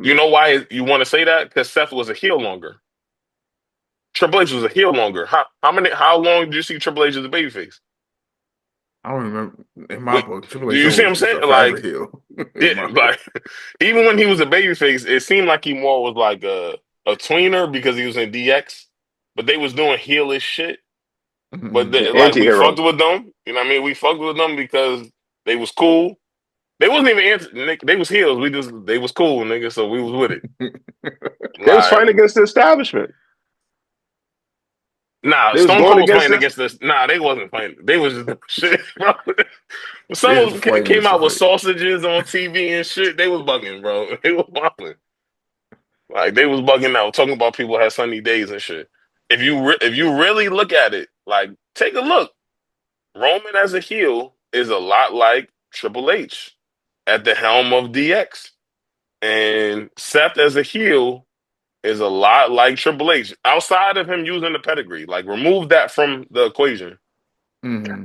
You know why you want to say that? Because Seth was a heel longer. Triple H was a heel longer. How long did you see Triple H as a babyface? I don't remember. In my Wait, book, Triple do H you see what I'm was saying? a forever Like, heel. yeah, In my like book. even when he was a babyface, it seemed like he more was like a tweener because he was in DX, but they was doing heelish shit. But Mhm. they, Yeah, like we anti-hero. fucked with them. You know what I mean? We fucked with them because they was cool. They wasn't even they was heels. They was cool, nigga. So we was with it. They was fighting Like, against the establishment. nah, They was Stone going Cold was against playing this. against this. Nah, they wasn't playing. They was just doing shit, bro. They Someone just fighting came just to out with fight. sausages on TV and shit. They was bugging, bro. They was bugging. Like they was bugging out, talking about people had sunny days and shit. If you really look at it, like take a look. Roman as a heel is a lot like Triple H at the helm of DX, and Seth as a heel is a lot like Triple H. Outside of him using the pedigree, like remove that from the equation. Hmm.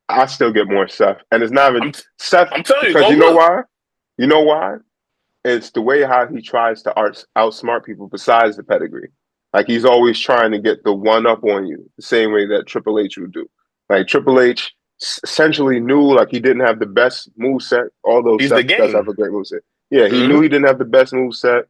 I still get more Seth, and it's not even I'm Seth I'm telling you, because go you know look. why? You know why? It's the way how he tries to outsmart people besides the pedigree. Like he's always trying to get the one up on you, the same way that Triple H would do. Like Triple H essentially knew like he didn't have the best move set, although He's the Seth does have game. a great move set. Yeah, he knew Hmm. he didn't have the best move set.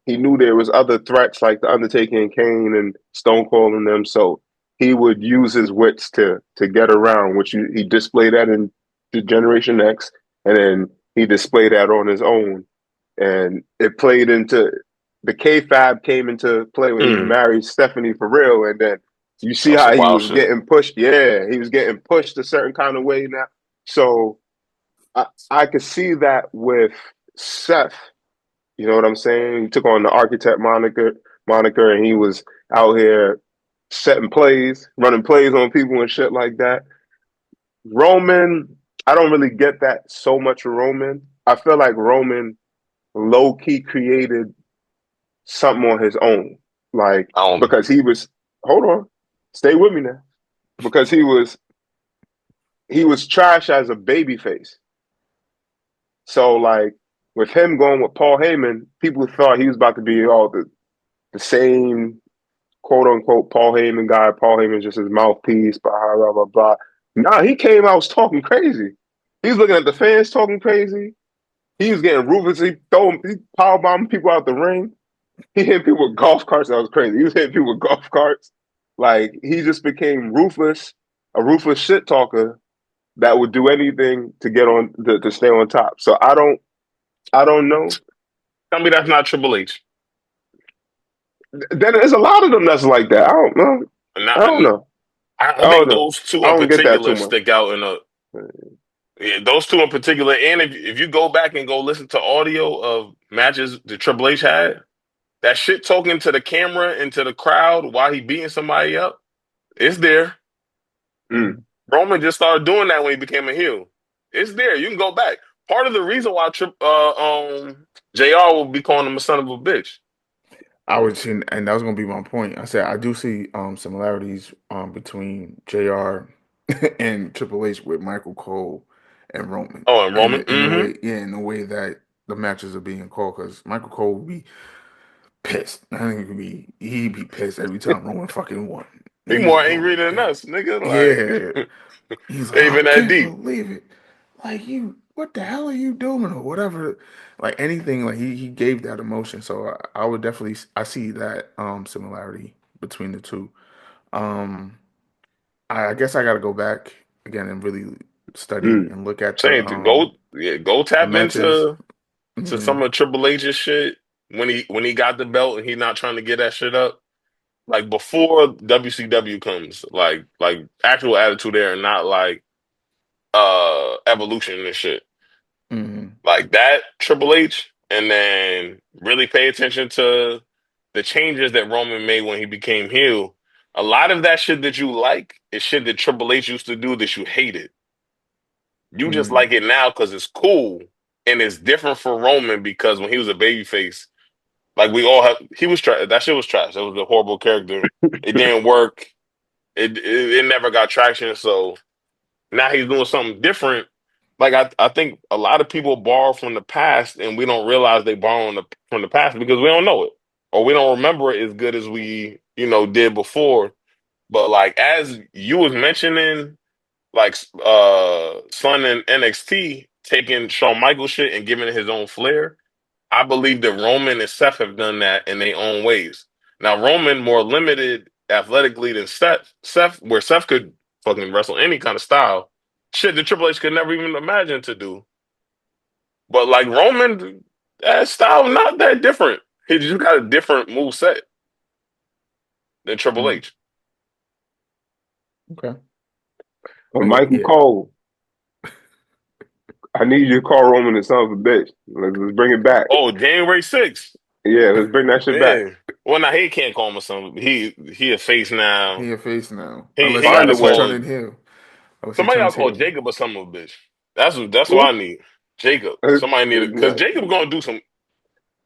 He knew there was other threats like the Undertaker and Kane and Stone Cold and them. So he would use his wits to get around, which he displayed that in the Generation X, and then he displayed that on his own, and it played into the kayfabe came into play when he Mm. married Stephanie for real, and then you see That's how some he wild was shit. getting pushed. Yeah, he was getting pushed a certain kind of way now. So I could see that with Seth. You know what I'm saying? He took on the architect moniker, and he was out here setting plays, running plays on people and shit like that. Roman, I don't really get that so much. Roman, I feel like Roman low key created something on his own, like Um, because he was. Hold on, stay with me now. Because he was trash as a baby face. So like with him going with Paul Heyman, people thought he was about to be all the same quote unquote Paul Heyman guy. Paul Heyman's just his mouthpiece, blah blah blah blah. Nah, he came out was talking crazy. He was looking at the fans talking crazy. He was getting ruthless. He power bombing people out the ring. He hit people with golf carts. That was crazy. He was hitting people with golf carts. Like he just became ruthless, a ruthless shit talker that would do anything to get on to stay on top. So I don't know. tell me that's not Triple H. Then there's a lot of them that's like that. I don't know. I Not, don't know. I I don't think know. those two I in don't get that particular too much. stick out in a. Yeah, those two in particular, and if you go back and go listen to audio of matches that Triple H had, that shit talking to the camera and to the crowd while he beating somebody up, it's there. Mm. Roman just started doing that when he became a heel. It's there. You can go back. Part of the reason why JR will be calling him a son of a bitch. I would see, and that was gonna be my point. I said I do see similarities between JR and Triple H with Michael Cole and Roman, Oh, and and Roman. in the Mm-hmm. way, yeah, in the way that the matches are being called, because Michael Cole would be pissed. I think he'd be pissed every time Roman fucking won. He He's more like, oh angry my than god, us, nigga. yeah. Like, He's like, I even that can't deep. believe it. Like you, what the hell are you doing or whatever? Like anything, like he gave that emotion. So I would definitely I see that similarity between the two. Um, I guess I got to go back again and really study Mm. and look at Saying to go, yeah, go the tap matches. to Yeah. some of Triple H's shit when he got the belt and he not trying to get that shit up. Like before WCW comes, like actual attitude there, and not like evolution and shit. Hmm. Like that Triple H, and then really pay attention to the changes that Roman made when he became heel. A lot of that shit that you like is shit that Triple H used to do that you hated. You just Hmm. like it now because it's cool and it's different for Roman because when he was a babyface, like we all have, he was trash. That shit was trash. That was a horrible character. It didn't work. It never got traction. So now he's doing something different. like I think a lot of people borrow from the past and we don't realize they borrow from the past because we don't know it or we don't remember it as good as we did before. But like as you was mentioning, like Son in NXT taking Shawn Michaels shit and giving it his own flair. I believe that Roman and Seth have done that in their own ways. Now Roman more limited athletically than Seth, where Seth could fucking wrestle any kind of style. Shit that Triple H could never even imagine to do. But like Roman, that style not that different. He just got a different move set than Triple Mm, H. okay. But But Michael yeah, Cole, I need you to call Roman the son of a bitch. Let's bring it back. Oh, January 6th. Yeah, let's bring that shit back. Yeah. Well, now he can't call him a son. He a face now. he a face now. He Unless got to Find a unless he way. turning call heel. Unless he somebody. I'll turns call heel. Jacob or some of a bitch. That's what I Who? need. Jacob. Somebody need it because Jacob gonna do some.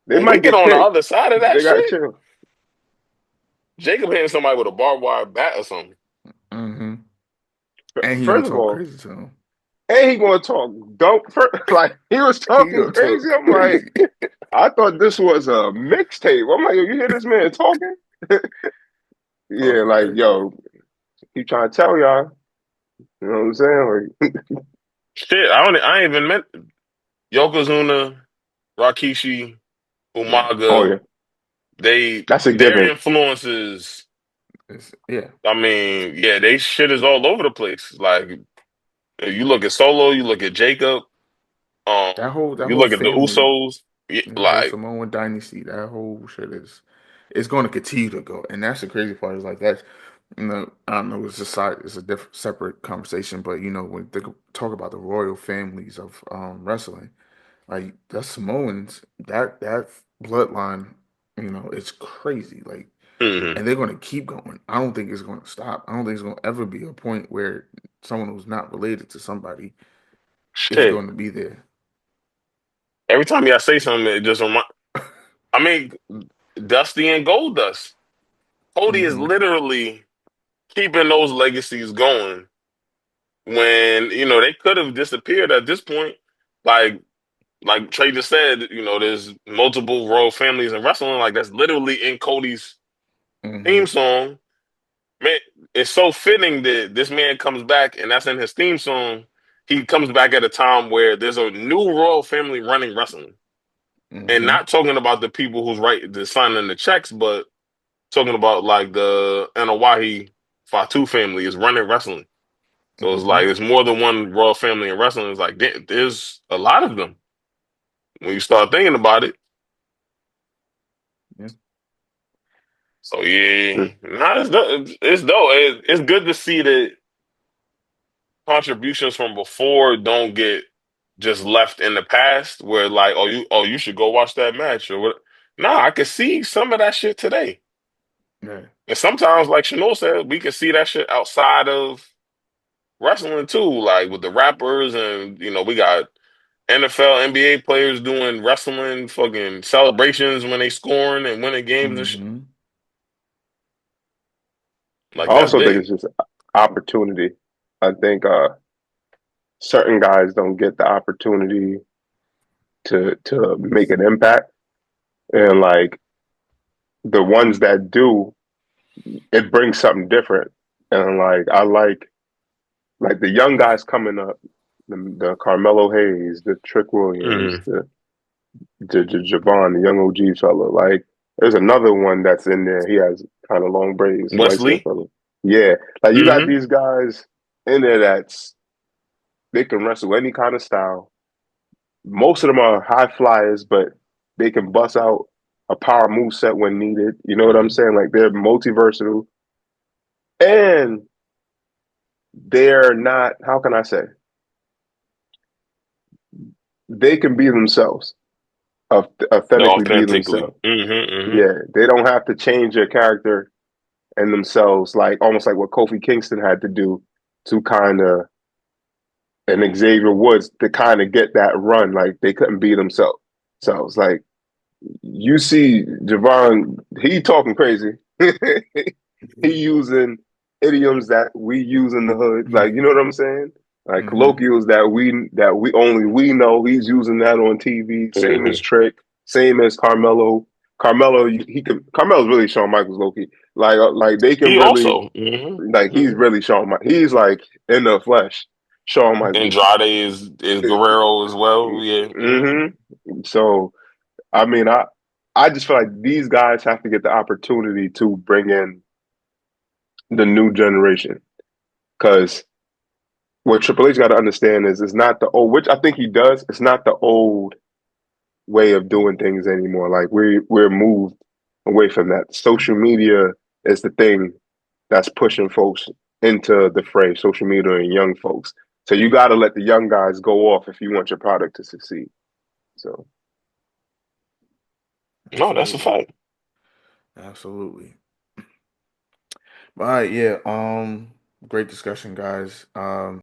They When we might get get on the kicked. other side of that They got to shit, chill. Jacob hitting somebody with a barbed wire bat or something. Mm-hmm. And he gonna First of talk all, crazy to him. and he gonna talk dope. Like he was He talking gonna talk crazy. I'm like, crazy. I thought this was a mixtape. I'm like, yo, you hear this man talking? Yeah, Talking like crazy. yo, he trying to tell y'all. You know what I'm saying? Like, Shit, I ain't even meant Yokozuna, Rakishi, Yeah. oh Umaga. yeah, that's a Their given. influences. Yeah. I mean, yeah, they shit is all over the place. Like you look at Solo, you look at Jacob, That you whole look at the family, Usos. Yeah, the whole like, Samoan dynasty, that whole shit is it's going to continue to go. And that's the crazy part is like that's I don't know, it's a different separate conversation, but when they talk about the royal families of wrestling, like that Samoans, that bloodline, it's crazy. Like mhm. and they're going to keep going. I don't think it's going to stop. I don't think it's going to ever be a point where someone who's not related to somebody is Shit. going to be there. Every time y'all say something, it just remind. I mean, Dusty and Goldust. Cody is Hmm. literally keeping those legacies going when they could have disappeared at this point. Like Trey just said, there's multiple royal families in wrestling. Like that's literally in Cody's theme Hmm. song. Man, it's so fitting that this man comes back and that's in his theme song. He comes back at a time where there's a new royal family running wrestling. And Hmm. not talking about the people who's the signing the checks, but talking about like the Anawahi Fatu family is running wrestling. So it's like Hmm. it's more than one royal family in wrestling. It's like there's a lot of them when you start thinking about it. Yeah. So yeah, nah, it's dope. It's good to see that contributions from before don't get just left in the past. Where like, you should go watch that match or what? Nah, I can see some of that shit today. Yeah. And sometimes, like Chanel said, we can see that shit outside of wrestling too, like with the rappers and we got NFL, NBA players doing wrestling fucking celebrations when they scoring and winning games and shit. Hmm. I Like that's also think it's big. just opportunity. I think certain guys don't get the opportunity to make an impact, and like the ones that do, it brings something different. And like I like the young guys coming up, the Carmelo Hayes, the Trick Williams, Hmm. the Javon, the young OG fella. Like there's another one that's in there. He has kind of long braids, white skin Wesley. fella. Yeah, like you got Hmm. these guys in there that's they can wrestle any kind of style. Most of them are high flyers, but they can bust out a power move set when needed. You know what I'm Hmm. saying? Like they're multi versatile and they're not. How can I say? They can be themselves, authentically be Authentically. themselves. Hmm. Yeah, they don't have to change their character and themselves, like almost like what Kofi Kingston had to do to kind of and Xavier Woods to kind of get that run. Like they couldn't be themselves. So it's like you see Javon, he talking crazy. He using idioms that we use in the hood. Like, you know what I'm saying? Like Mm-hmm. colloquials that we only we know. He's using that on TV. Same as Hmm. Trick. Same as Carmelo. Carmelo's really Shawn Michaels low key. Like they can He really also, hmm like he's really Shawn. He's like in the flesh, Shawn Michaels. Andrade is Guerrero as well. Yeah. Hmm. So I mean, I just feel like these guys have to get the opportunity to bring in the new generation because what Triple H got to understand is it's not the old, which I think he does. It's not the old way of doing things anymore. Like we're moved away from that. Social media is the thing that's pushing folks into the fray. Social media and young folks. So you got to let the young guys go off if you want your product to succeed. So No, that's a Absolutely. fact. Absolutely. All right, yeah. Great discussion, guys.